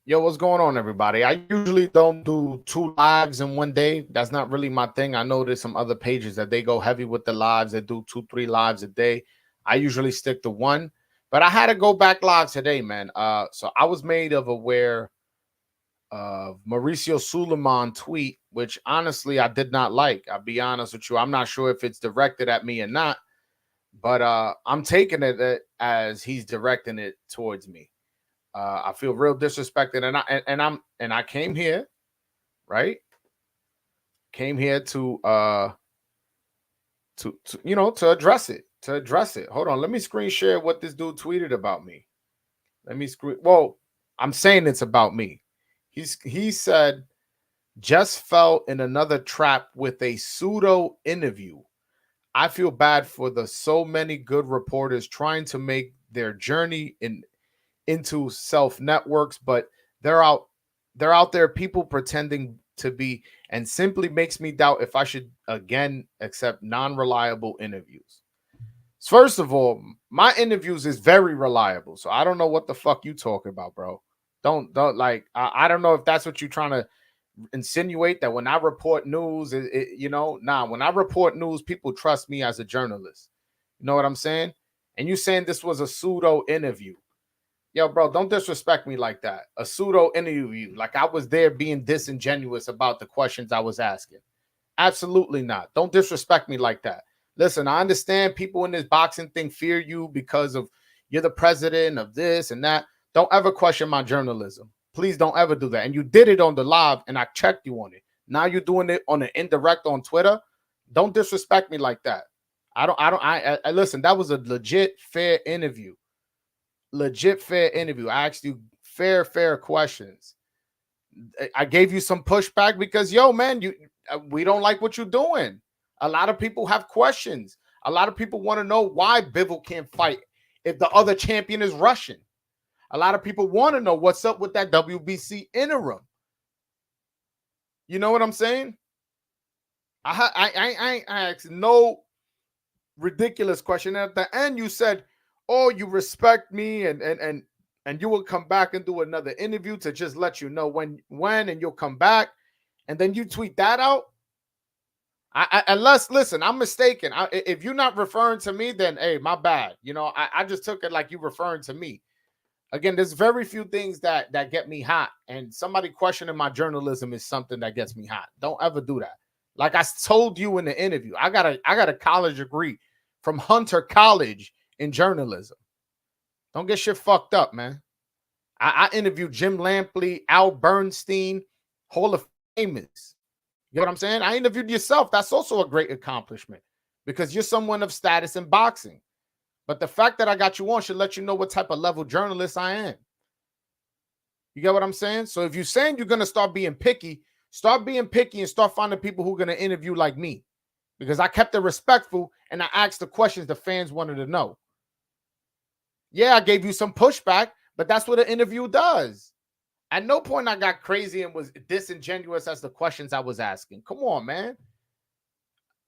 Yo, what's going on, everybody? I usually don't do two lives in one day. That's not really my thing. I know there's some other pages that they go heavy with the lives that do two, three lives a day. I usually stick to one, but I had to go back live today, man. So I was made of aware of Mauricio Sulaiman tweet, which honestly I did not like. I'll be honest with you. I'm not sure if it's directed at me or not, but I'm taking it as he's directing it towards me. I feel real disrespected, and I came here, right? Came here to to address it. To address it. Hold on, let me screen share what this dude tweeted about me. Let me screen. Well, I'm saying it's about me. He said just fell in another trap with a pseudo interview. I feel bad for the so many good reporters trying to make their journey into self networks, but they're out they're out there people pretending to be, and simply makes me doubt if I should again accept non-reliable interviews. First of all, my interviews is very reliable, so I don't know what the fuck you talking about, bro. Don't like I don't know if that's what you're trying to insinuate, that when I report news, nah. When I report news, people trust me as a journalist. You know what I'm saying? And you saying this was a pseudo interview? Yo, bro, don't disrespect me like that. A pseudo interview, like I was there being disingenuous about the questions I was asking. Absolutely not. Don't disrespect me like that. Listen, I understand people in this boxing thing fear you because of you're the president of this and that. Don't ever question my journalism. Please don't ever do that. And you did it on the live, and I checked you on it. Now you're doing it on an indirect on Twitter. Don't disrespect me like that. I listen. That was a legit, fair interview. Legit, fair interview. I asked you fair questions. I gave you some pushback because, yo, man, we don't like what you're doing. A lot of people have questions. A lot of people want to know why Bivol can't fight if the other champion is Russian. A lot of people want to know what's up with that WBC interim. You know what I'm saying? I asked no ridiculous question. And at the end, you said, "Oh, you respect me, and you will come back and do another interview to just let you know when, and you'll come back." And then you tweet that out. Unless, listen, I'm mistaken. If you're not referring to me, then hey, my bad. I just took it like you referring to me. Again, there's very few things that get me hot, and somebody questioning my journalism is something that gets me hot. Don't ever do that. Like I told you in the interview, I got a college degree from Hunter College in journalism. Don't get shit fucked up, man. I interviewed Jim Lampley, Al Bernstein, Hall of Famous. You know what I'm saying? I interviewed yourself. That's also a great accomplishment because you're someone of status in boxing. But the fact that I got you on should let you know what type of level journalist I am. You get what I'm saying? So if you're saying you're going to start being picky and start finding people who are going to interview like me, because I kept it respectful and I asked the questions the fans wanted to know. Yeah, I gave you some pushback, but that's what an interview does. At no point I got crazy and was disingenuous as the questions I was asking. Come on, man.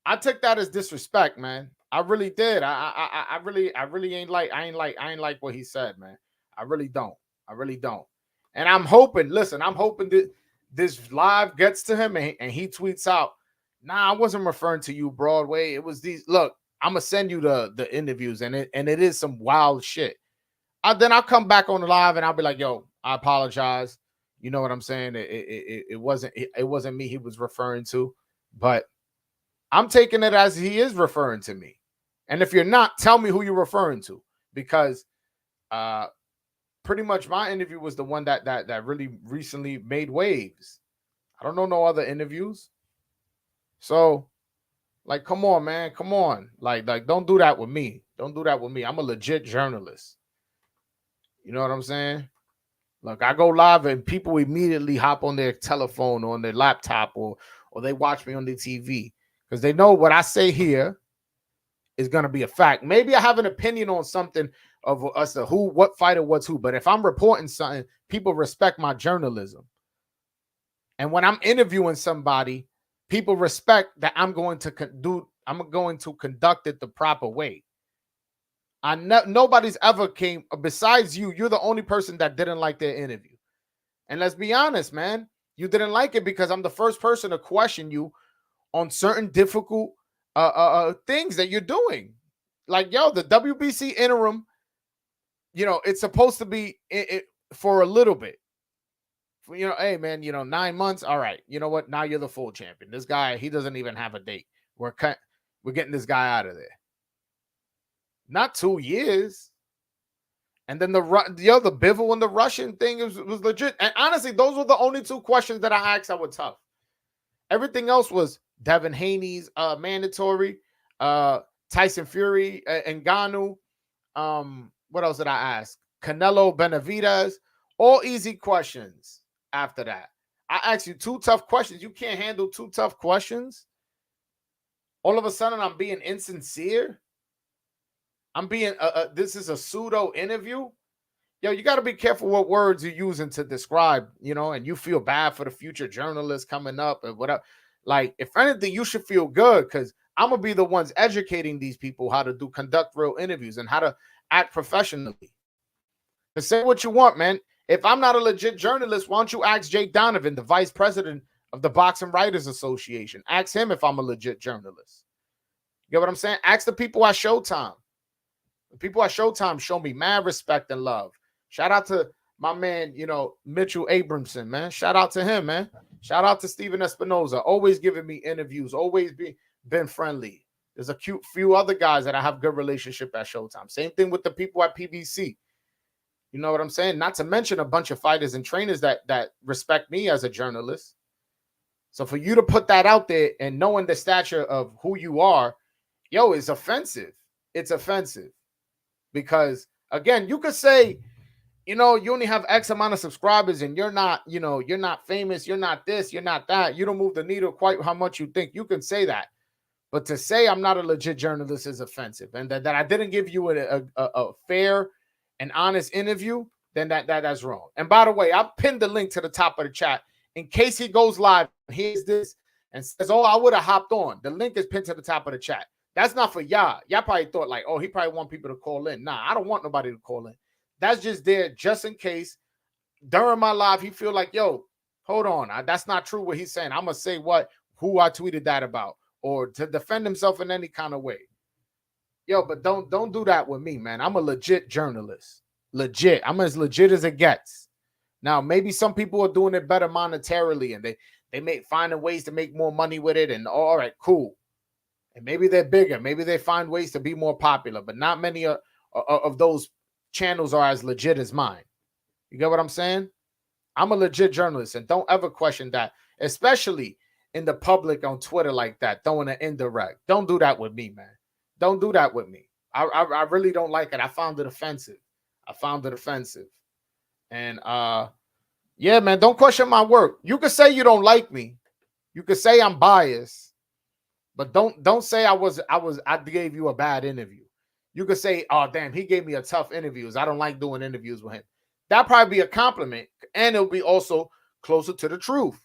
I took that as disrespect, man. I really did. I really ain't like what he said, man. I really don't. I really don't. And I'm hoping, listen, I'm hoping that this live gets to him and he tweets out, "Nah, I wasn't referring to you, Broadway. It was these. Look, I'm gonna send you the interviews, and it is some wild shit." Then I'll come back on the live and I'll be like, "Yo, I apologize." You know what I'm saying? It wasn't me he was referring to, but I'm taking it as he is referring to me. And if you're not, tell me who you're referring to, because pretty much my interview was the one that really recently made waves. I don't know no other interviews. So, like, come on, man, come on. Like don't do that with me. Don't do that with me. I'm a legit journalist. You know what I'm saying? Look, I go live and people immediately hop on their telephone or on their laptop or they watch me on the TV because they know what I say here is going to be a fact. Maybe I have an opinion on something of us, who, what fighter, what's who. But if I'm reporting something, people respect my journalism. And when I'm interviewing somebody, people respect that I'm going to conduct it the proper way. Nobody's ever came besides you. You're the only person that didn't like their interview. And let's be honest, man, you didn't like it because I'm the first person to question you on certain difficult things that you're doing. Like, yo, the WBC interim, it's supposed to be for a little bit. Hey, man, 9 months. All right. You know what? Now you're the full champion. This guy, he doesn't even have a date. We're getting this guy out of there. Not 2 years. And then the Bivol and the Russian thing was legit. And honestly, those were the only 2 questions that I asked that were tough. Everything else was Devin Haney's mandatory, Tyson Fury, Ngannou. What else did I ask? Canelo Benavidez. All easy questions after that. I asked you 2 tough questions. You can't handle 2 tough questions? All of a sudden, I'm being insincere? I'm being, this is a pseudo interview? Yo, you got to be careful what words you're using to describe, and you feel bad for the future journalists coming up and whatever. Like, if anything, you should feel good because I'm going to be the ones educating these people how to conduct real interviews and how to act professionally. But say what you want, man. If I'm not a legit journalist, why don't you ask Jake Donovan, the vice president of the Boxing Writers Association? Ask him if I'm a legit journalist. You get what I'm saying? Ask the people at Showtime. The people at Showtime show me mad respect and love. Shout out to my man, Mitchell Abramson, man. Shout out to him, man. Shout out to Steven Espinoza. Always giving me interviews. Always been friendly. There's a few other guys that I have good relationship at Showtime. Same thing with the people at PBC. You know what I'm saying? Not to mention a bunch of fighters and trainers that respect me as a journalist. So for you to put that out there and knowing the stature of who you are, yo, it's offensive. It's offensive. Because, again, you could say, you only have X amount of subscribers and you're not, you're not famous, you're not this, you're not that, you don't move the needle quite how much you think. You can say that. But to say I'm not a legit journalist is offensive. And that I didn't give you a fair and honest interview, then that's wrong. And by the way, I pinned the link to the top of the chat in case he goes live, hears this, and says, oh, I would have hopped on. The link is pinned to the top of the chat. That's not for y'all. Y'all probably thought like, oh, he probably want people to call in. Nah, I don't want nobody to call in. That's just there just in case during my live he feel like, yo, hold on. That's not true what he's saying. I'm going to say who I tweeted that about or to defend himself in any kind of way. Yo, but don't do that with me, man. I'm a legit journalist. Legit. I'm as legit as it gets. Now, maybe some people are doing it better monetarily and they may finding ways to make more money with it. And all right, cool. And maybe they're bigger. Maybe they find ways to be more popular. But not many of those channels are as legit as mine. You get what I'm saying? I'm a legit journalist. And don't ever question that. Especially in the public on Twitter like that. Throwing an indirect. Don't do that with me, man. Don't do that with me. I really don't like it. I found it offensive. And yeah, man, don't question my work. You could say you don't like me. You could say I'm biased. But don't say I gave you a bad interview. You could say, oh damn, he gave me a tough interview. I don't like doing interviews with him. That'd probably be a compliment, and it'll be also closer to the truth.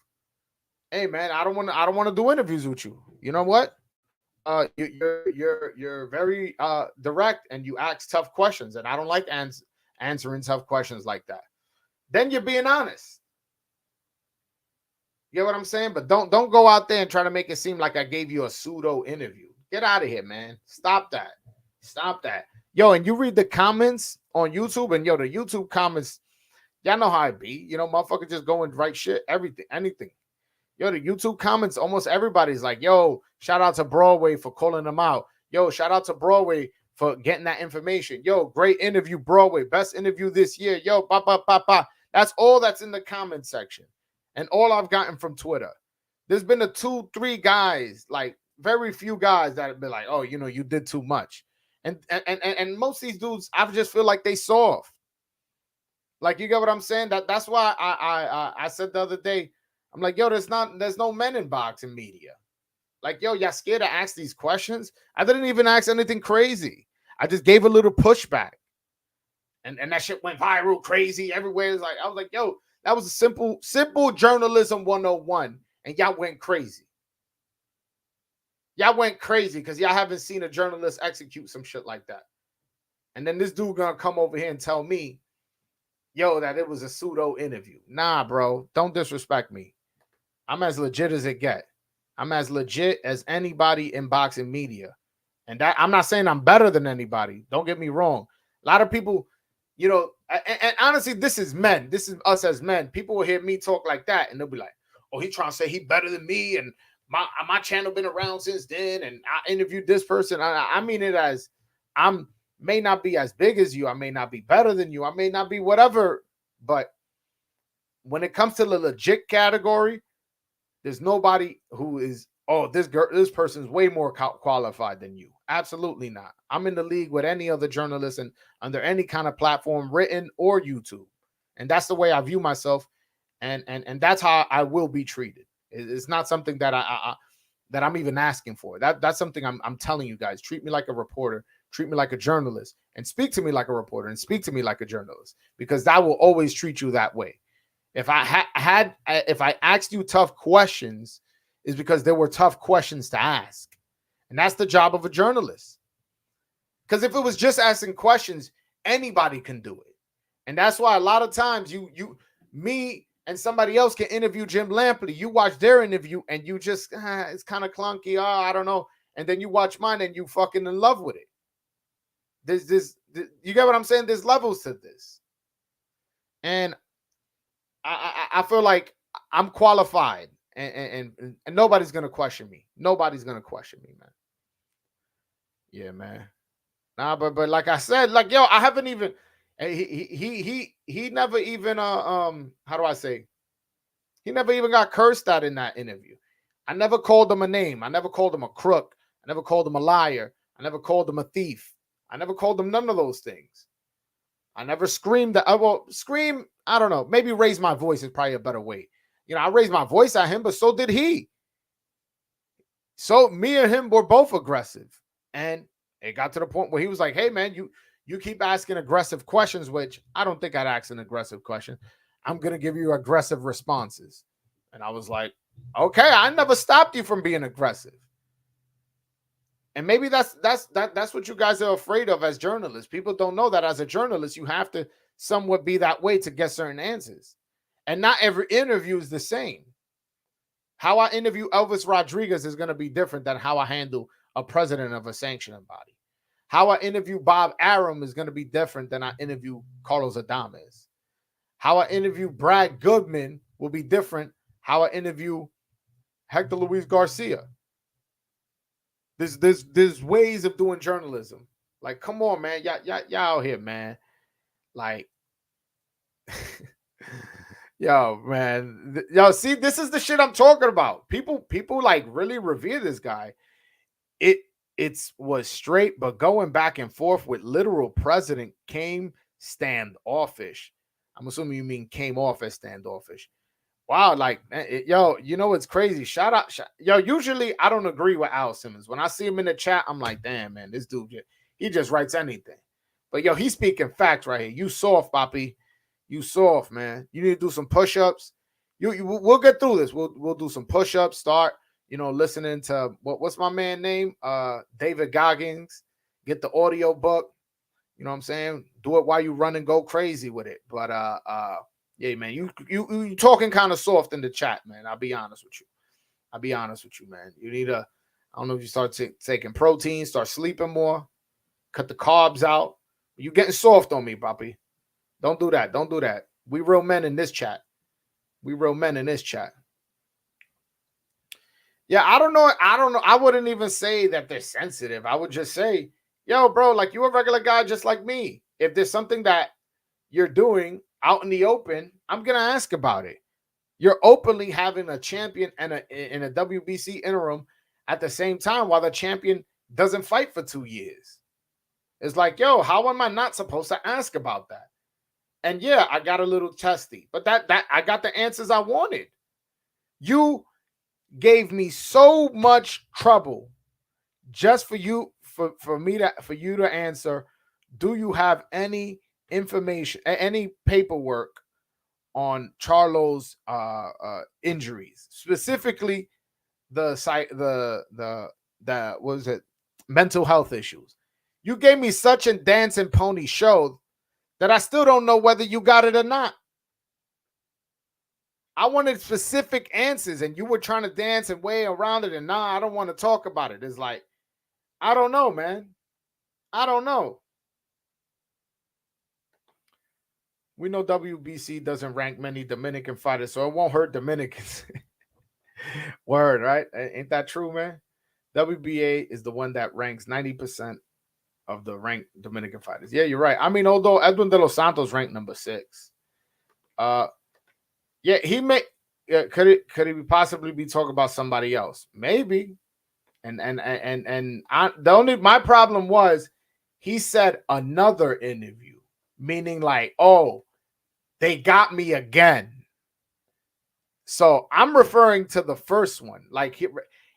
Hey man, I don't want to do interviews with you. You know what? You're very direct, and you ask tough questions, and I don't like answering tough questions like that. Then you're being honest. You get what I'm saying? But don't go out there and try to make it seem like I gave you a pseudo interview. Get out of here, man. Stop that. Yo, and you read the comments on YouTube, and yo, the YouTube comments, y'all know how it be. Motherfuckers just go and write shit, everything, anything. Yo, the YouTube comments, almost everybody's like, yo, shout out to Broadway for calling them out. Yo, shout out to Broadway for getting that information. Yo, great interview, Broadway. Best interview this year. Yo, ba. That's all that's in the comment section. And all I've gotten from Twitter. There's been 2-3 guys, like very few guys that have been like, oh, you did too much. And most of these dudes, I just feel like they soft. Like, you get what I'm saying? That's why I said the other day, I'm like, yo, there's no men in boxing media. Like, yo, y'all scared to ask these questions? I didn't even ask anything crazy. I just gave a little pushback. And that shit went viral, crazy everywhere. It's like, I was like, yo, that was a simple journalism 101. And y'all went crazy. Y'all went crazy because y'all haven't seen a journalist execute some shit like that. And then this dude gonna come over here and tell me, yo, that it was a pseudo interview. Nah, bro, don't disrespect me. I'm as legit as it get. I'm as legit as anybody in boxing media. And that I'm not saying I'm better than anybody. Don't get me wrong. A lot of people, and honestly, this is men. This is us as men. People will hear me talk like that, and they'll be like, "Oh, he trying to say he better than me, and my channel been around since then, and I interviewed this person." I mean it as I'm may not be as big as you. I may not be better than you. I may not be whatever. But when it comes to the legit category, there's nobody who is, oh, this person's way more qualified than you. Absolutely not. I'm in the league with any other journalist and under any kind of platform, written or YouTube. And that's the way I view myself. And that's how I will be treated. It's not something that that I'm even asking for. That's something I'm telling you guys. Treat me like a reporter, treat me like a journalist, and speak to me like a reporter and speak to me like a journalist, because I will always treat you that way. If I if I asked you tough questions, is because there were tough questions to ask. And that's the job of a journalist. Because if it was just asking questions, anybody can do it. And that's why a lot of times me and somebody else can interview Jim Lampley. You watch their interview and you just, it's kind of clunky. I don't know. And then you watch mine and you fucking in love with it. You get what I'm saying? There's levels to this. And I feel like I'm qualified, and nobody's gonna question me. Nobody's gonna question me, man. Yeah, man. Nah, but like I said, like, yo, I haven't even. He never even how do I say? He never even got cursed at in that interview. I never called him a name. I never called him a crook. I never called him a liar. I never called him a thief. I never called him none of those things. I never screamed that. Scream. I don't know. Maybe raise my voice is probably a better way. I raised my voice at him, but so did he. So me and him were both aggressive. And it got to the point where he was like, hey, man, you keep asking aggressive questions, which I don't think I'd ask an aggressive question. I'm going to give you aggressive responses. And I was like, okay, I never stopped you from being aggressive. And maybe that's what you guys are afraid of as journalists. People don't know that as a journalist, you have to somewhat be that way to get certain answers. And not every interview is the same. How I interview Elvis Rodriguez is going to be different than how I handle a president of a sanctioning body. How I interview Bob Arum is going to be different than I interview Carlos Adames. How I interview Brad Goodman will be different. How I interview Hector Luis Garcia. There's ways of doing journalism. Like, come on, man. Y'all out here, man. Like, yo, man. Yo, see, this is the shit I'm talking about. People like really revere this guy. It was straight, but going back and forth with literal president came standoffish. I'm assuming you mean came off as standoffish. Wow, like, yo, it's crazy. Shout out. Yo, usually I don't agree with Al Simmons. When I see him in the chat, I'm like, damn, man, this dude, he just writes anything. But, yo, he's speaking facts right here. You soft, Papi. You soft, man. You need to do some push-ups. We'll get through this. We'll do some push-ups, start, listening to, what's my man name? David Goggins. Get the audio book. You know what I'm saying? Do it while you run and go crazy with it. But, yeah, man, you talking kind of soft in the chat, man. I'll be honest with you, man. You need I don't know if you start taking protein, start sleeping more, cut the carbs out. You getting soft on me, Papi. Don't do that. We real men in this chat. Yeah, I don't know. I wouldn't even say that they're sensitive. I would just say, yo, bro, like, you a regular guy just like me. If there's something that you're doing out in the open, I'm going to ask about it. You're openly having a champion and in a WBC interim at the same time while the champion doesn't fight for 2 years. It's like, yo, how am I not supposed to ask about that? And yeah, I got a little testy, but that I got the answers I wanted. You gave me so much trouble just for you to answer. Do you have any information, any paperwork on Charlo's injuries, specifically the what was it, mental health issues? You gave me such a dance and pony show that I still don't know whether you got it or not. I wanted specific answers, and you were trying to dance and way around it, and nah, I don't want to talk about it. It's like, I don't know, man. I don't know. We know WBC doesn't rank many Dominican fighters, so it won't hurt Dominicans. Word, right? Ain't that true, man? WBA is the one that ranks 90% of the ranked Dominican fighters. Yeah, you're right. I mean, although Edwin de los Santos ranked number 6. Yeah, he may could it possibly be talking about somebody else? Maybe. And my problem was he said another interview, meaning like, oh, they got me again. So I'm referring to the first one. Like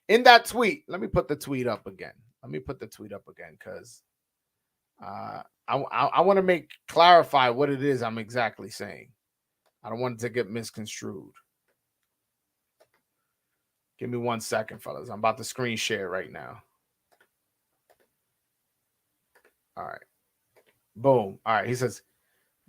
in that tweet, let me put the tweet up again. Because I want to clarify what it is I'm exactly saying. I don't want it to get misconstrued. Give me 1 second, fellas. I'm about to screen share right now. All right. Boom. All right. He says,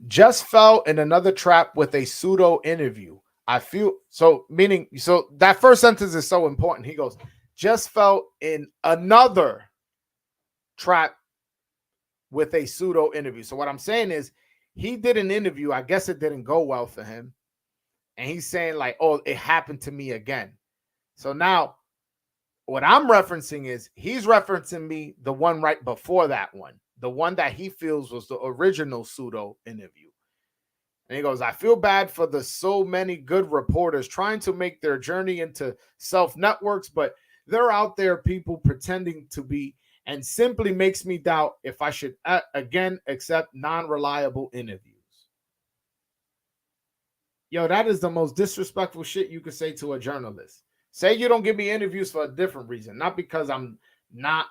just fell in another trap with a pseudo interview. I feel so, meaning, so that first sentence is so important. He goes, just fell in another trap with a pseudo interview. So what I'm saying is he did an interview. I guess it didn't go well for him. And he's saying like, oh, it happened to me again. So now what I'm referencing is he's referencing me the one right before that one, the one that he feels was the original pseudo interview. And he goes, I feel bad for the so many good reporters trying to make their journey into self-networks, but they're out there people pretending to be, and simply makes me doubt if I should again accept non-reliable interviews. Yo, that is the most disrespectful shit you could say to a journalist. Say you don't give me interviews for a different reason, not because I'm not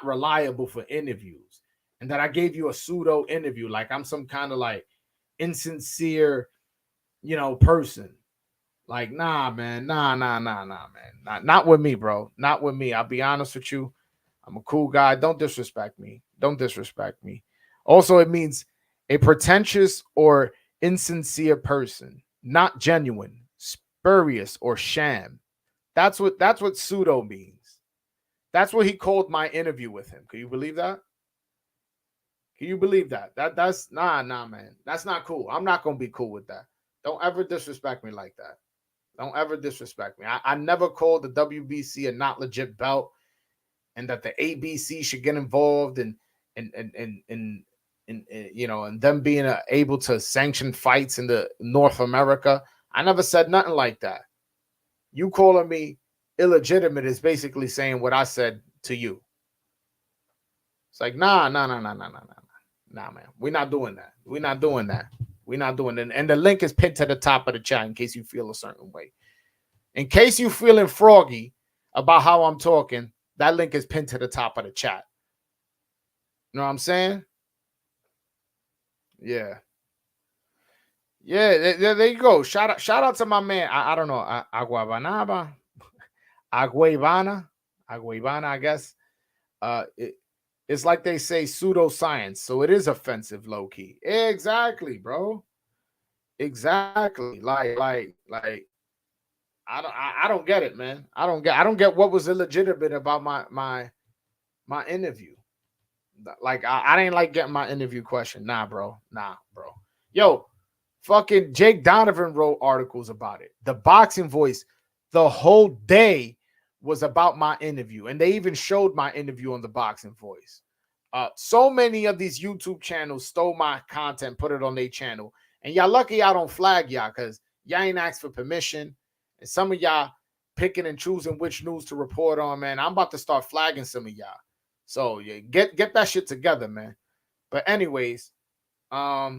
reliable for interviews, and that I gave you a pseudo interview like I'm some kind of like insincere, person. Like, nah, man, man, not with me, bro. Not with me. I'll be honest with you. I'm a cool guy. Don't disrespect me. Also, it means a pretentious or insincere person, not genuine, spurious, or sham. That's what pseudo means. That's what he called my interview with him. Can you believe that? That's nah, man. That's not cool. I'm not gonna be cool with that. Don't ever disrespect me like that. Don't ever disrespect me. I never called the WBC a not legit belt, and that the ABC should get involved and them being able to sanction fights in the North America. I never said nothing like that. You calling me illegitimate is basically saying what I said to you. It's like, nah, man. We're not doing that. And the link is pinned to the top of the chat in case you feel a certain way. In case you feeling froggy about how I'm talking, that link is pinned to the top of the chat. You know what I'm saying? Yeah. Yeah, there you go. Shout out to my man. I don't know. Aguavana, I guess. It's like they say pseudoscience, so it is offensive, low key. Exactly, bro. Exactly. Like I don't get it, man. I don't get what was illegitimate about my interview. Like I didn't like getting my interview question. Nah, bro. Yo, fucking Jake Donovan wrote articles about it. The Boxing Voice, the whole day was about my interview, and they even showed my interview on the Boxing Voice. So many of these YouTube channels stole my content, put it on their channel, and y'all lucky I don't flag y'all because y'all ain't asked for permission, and some of y'all picking and choosing which news to report on. Man, I'm about to start flagging some of y'all. So yeah, get that shit together, man. But anyways, yeah,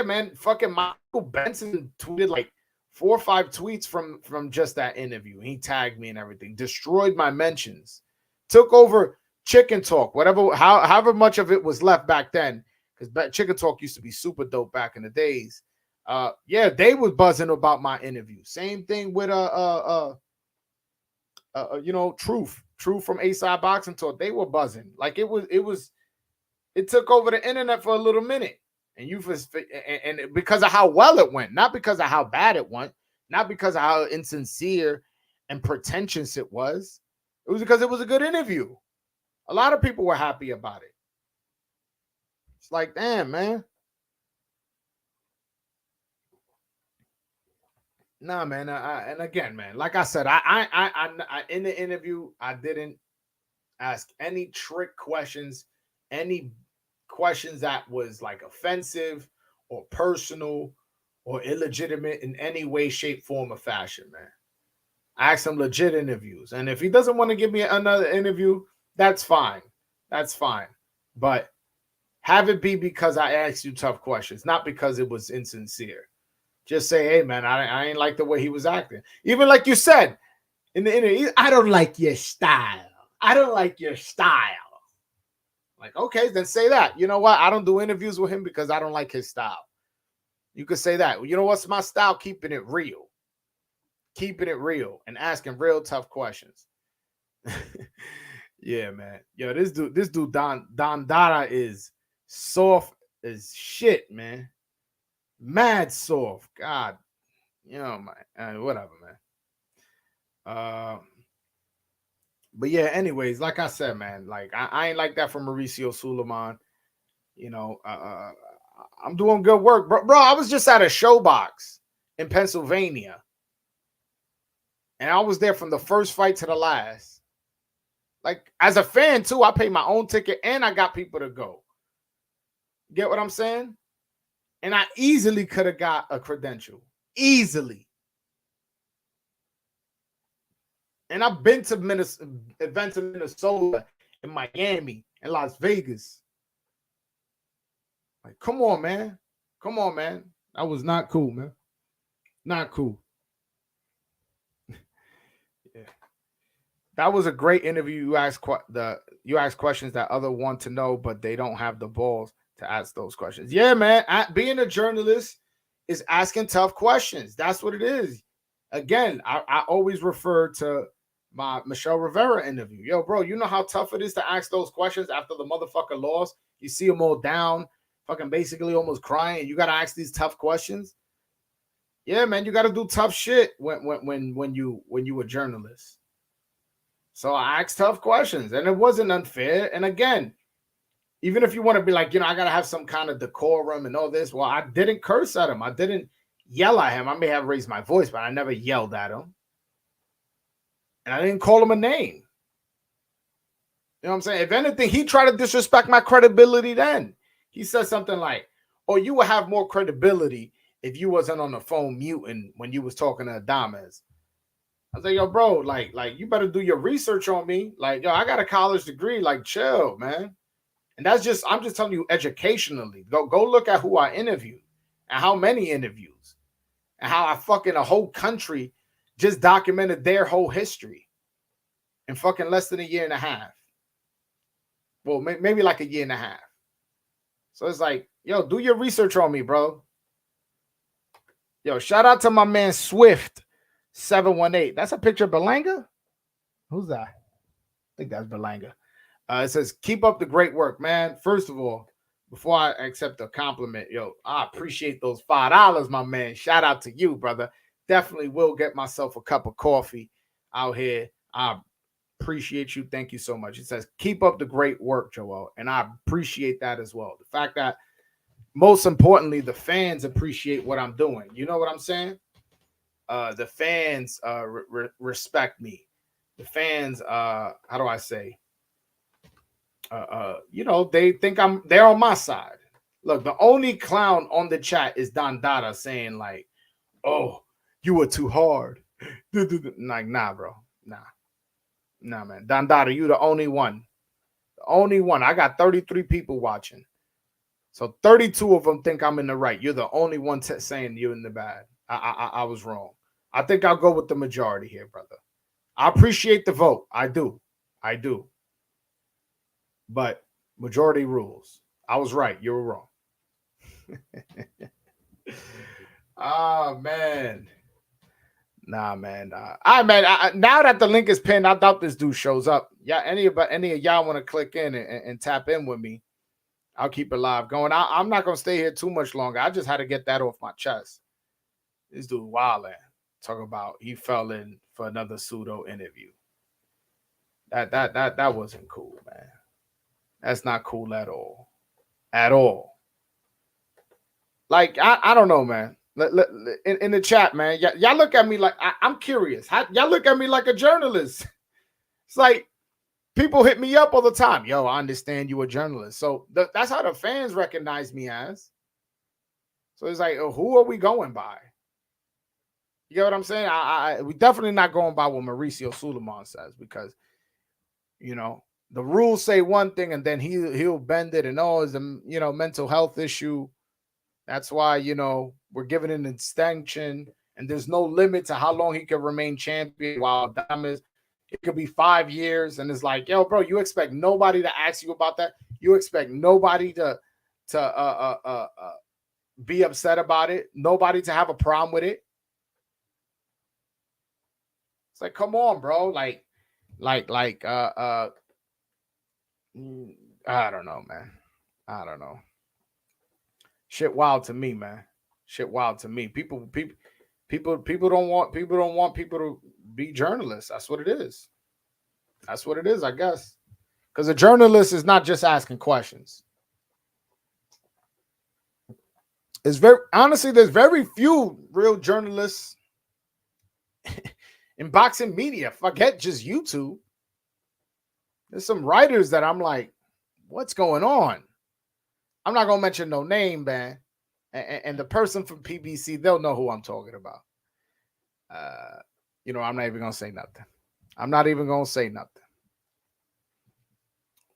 man, fucking Michael Benson tweeted like 4 or 5 tweets from just that interview. He tagged me and everything, destroyed my mentions, took over Chicken Talk, however much of it was left back then, because Chicken Talk used to be super dope back in the days. Yeah, they was buzzing about my interview. Same thing with Truth from A-Side Boxing Talk. They were buzzing. Like it was It took over the internet for a little minute. And and because of how well it went, not because of how bad it went, not because of how insincere and pretentious it was because it was a good interview. A lot of people were happy about it. It's like, damn, man. Nah, man. And again, man, like I said, I in the interview, I didn't ask any trick questions, any questions that was like offensive or personal or illegitimate in any way, shape, form, or fashion, man. I asked him legit interviews. And if he doesn't want to give me another interview, that's fine. That's fine. But have it be because I asked you tough questions, not because it was insincere. Just say, hey, man, I ain't like the way he was acting. Even like you said in the interview, I don't like your style. I don't like your style. Like, okay, then say that. You know what? I don't do interviews with him because I don't like his style. You could say that. You know what's my style? Keeping it real. Keeping it real and asking real tough questions. Yeah, man. Yo, this dude Don Dada is soft as shit, man. Mad soft. God. You know, man. Whatever, man. But yeah, anyways, like I said, man, like I ain't like that from Mauricio Sulaiman. You know, I'm doing good work, bro. I was just at a showbox in Pennsylvania, and I was there from the first fight to the last. Like as a fan too, I paid my own ticket and I got people to go. Get what I'm saying? And I easily could have got a credential, easily. And I've been to events in Minnesota, in Miami, in Las Vegas. Like, come on, man. Come on, man. That was not cool, man. Not cool. Yeah. That was a great interview. You asked questions that other want to know, but they don't have the balls to ask those questions. Yeah, man. Being a journalist is asking tough questions. That's what it is. Again, I always refer to my Michelle Rivera interview. Yo, bro, you know how tough it is to ask those questions after the motherfucker lost? You see them all down, fucking basically almost crying. You got to ask these tough questions. Yeah, man, you got to do tough shit when you a journalist. So I asked tough questions, and it wasn't unfair. And again, even if you want to be like, I got to have some kind of decorum and all this. Well, I didn't curse at him. I didn't yell at him. I may have raised my voice, but I never yelled at him. And I didn't call him a name. You know what I'm saying? If anything, he tried to disrespect my credibility then. He said something like, oh, you would have more credibility if you wasn't on the phone muting when you was talking to Adames. I was like, yo, bro, like you better do your research on me. Like, yo, I got a college degree. Like, chill, man. And I'm just telling you educationally. Go look at who I interviewed and how many interviews and how I fucking a whole country just documented their whole history in fucking less than a year and a half. Well, maybe like a year and a half. So it's like, yo, do your research on me, bro. Yo, shout out to my man Swift718. That's a picture of Belanga? Who's that? I think that's Belanga. It says, keep up the great work, man. First of all, before I accept a compliment, yo, I appreciate those $5, my man. Shout out to you, brother. Definitely will get myself a cup of coffee out here. I appreciate you. Thank you so much. It says, keep up the great work, Joel. And I appreciate that as well. The fact that, most importantly, the fans appreciate what I'm doing. You know what I'm saying? The fans respect me. The fans, how do I say? They think they're on my side. Look, the only clown on the chat is Don Dada saying like, oh, you were too hard. Like, nah, bro. Nah, man. Don Dada, you the only one. The only one. I got 33 people watching. So 32 of them think I'm in the right. You're the only one saying you're in the bad. I was wrong. I think I'll go with the majority here, brother. I appreciate the vote. I do. But majority rules. I was right. You were wrong. Oh, man. Nah, man. Now that the link is pinned, I doubt this dude shows up. Yeah, any of y'all want to click in and tap in with me? I'll keep it live going. I'm not gonna stay here too much longer. I just had to get that off my chest. This dude wildin'. Talk about he fell in for another pseudo interview. That wasn't cool, man. That's not cool at all. At all. Like, I don't know, man. In the chat, man, y'all look at me like I'm curious. Y'all look at me like a journalist. It's like people hit me up all the time. Yo, I understand you a journalist. So that's how the fans recognize me as. So it's like, who are we going by? You get what I'm saying? We definitely not going by what Mauricio Sulaiman says, because, you know, the rules say one thing and then he'll bend it, and it's a mental health issue. That's why, we're giving an extension, and there's no limit to how long he can remain champion. While Diamonds, it could be 5 years, and it's like, yo, bro, you expect nobody to ask you about that? You expect nobody to be upset about it? Nobody to have a problem with it? It's like, come on, bro. Like, I don't know, man. I don't know. Shit wild to me, man. Shit wild to me. People don't want people to be journalists. That's what it is. That's what it is, I guess. Because a journalist is not just asking questions. There's very few real journalists in boxing media. Forget just YouTube. There's some writers that I'm like, what's going on? I'm not gonna mention no name, man. And the person from PBC, they'll know who I'm talking about. I'm not even gonna say nothing. I'm not even gonna say nothing.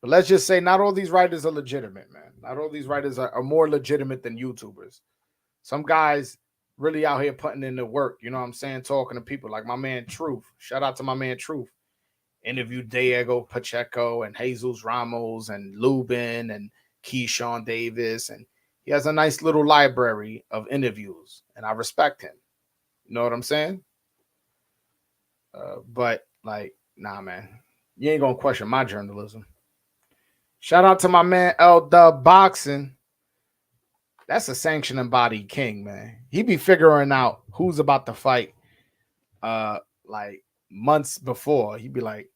But let's just say not all these writers are legitimate, man. Not all these writers are more legitimate than YouTubers. Some guys really out here putting in the work, you know what I'm saying? Talking to people like my man Truth. Shout out to my man Truth. Interviewed Diego Pacheco and Jesus Ramos and Lubin and Keyshawn Davis, and he has a nice little library of interviews, and I respect him. You know what I'm saying? But like, nah, man, you ain't gonna question my journalism. Shout out to my man L Dub Boxing. That's a sanctioning body king, man. He be figuring out who's about to fight like months before. He'd be like,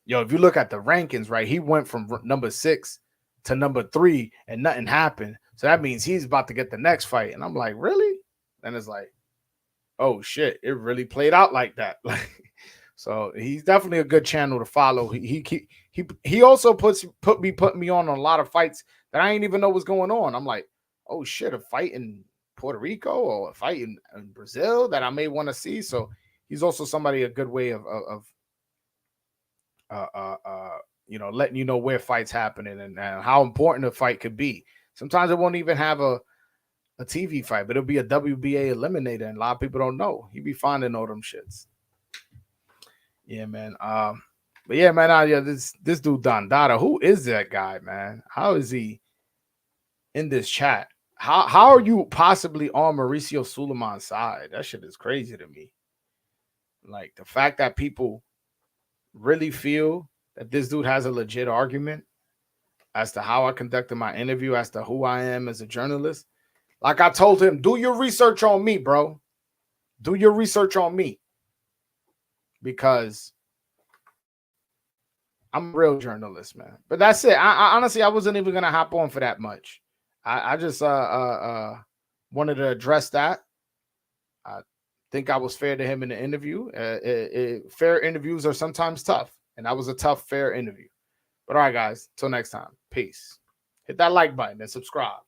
yo, if you look at the rankings, right, he went from number 6 to number 3 and nothing happened. So that means he's about to get the next fight. And I'm like, really? And it's like, oh shit, it really played out like that. So he's definitely a good channel to follow. He also put me on a lot of fights that I didn't even know was going on. I'm like, oh shit, a fight in Puerto Rico or a fight in Brazil that I may want to see. So he's also somebody a good way of letting you know where fights happening and how important a fight could be. Sometimes it won't even have a TV fight, but it'll be a WBA eliminator, and a lot of people don't know. He be finding all them shits. Yeah, man. But yeah, man. This dude Don Dada, who is that guy, man? How is he in this chat? How are you possibly on Mauricio Sulaiman's side? That shit is crazy to me. Like the fact that people really feel that this dude has a legit argument as to how I conducted my interview, as to who I am as a journalist. Like I told him, do your research on me, bro. Do your research on me. Because I'm a real journalist, man. But that's it. I honestly, I wasn't even going to hop on for that much. I just wanted to address that. I think I was fair to him in the interview. Fair interviews are sometimes tough. And that was a tough, fair interview. But all right, guys, till next time. Peace. Hit that like button and subscribe.